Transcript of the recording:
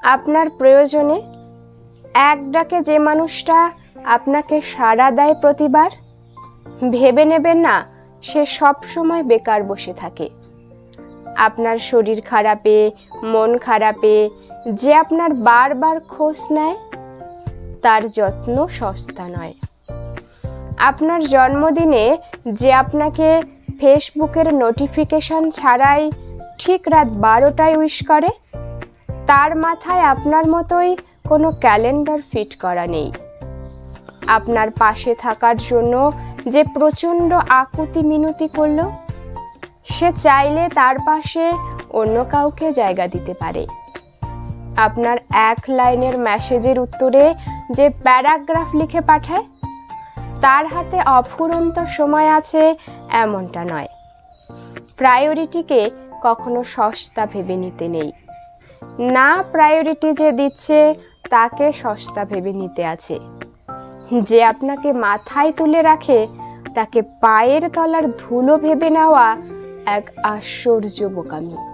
আপনার প্রয়োজনে এক ডাকে যে মানুষটা আপনাকে সাড়া দেয় প্রতিবার, ভেবে নেবেন না সে সব সময় বেকার বসে থাকে। আপনার শরীর খারাপে, মন খারাপে যে আপনার বারবার খোঁজ নেয়, তার যত্ন সস্তা নয়। আপনার জন্মদিনে যে আপনাকে ফেসবুকের নোটিফিকেশন ছাড়াই ঠিক রাত 12টায় উইশ করে, তার মাথায় আপনার মতোই কোনো ক্যালেন্ডার ফিট করা নেই। আপনার পাশে থাকার জন্য যে প্রচণ্ড আকুতি মিনতি করলো, সে চাইলে তার পাশে অন্য কাউকে জায়গা দিতে পারে। আপনার এক লাইনের মেসেজের উত্তরে যে প্যারাগ্রাফ লিখে পাঠায়, তার হাতে অফুরন্ত সময় আছে এমনটা নয়। প্রায়োরিটিকে কখনো সস্তা ভেবে নিতে নেই। না প্রায়োরিটি যে দিচ্ছে তাকে সস্তা ভেবে নিতে আছে। যে আপনাকে মাথায় তুলে রাখে তাকে পায়ের তলার ধুলো ভেবে নেওয়া এক আশ্চর্য বোকামি।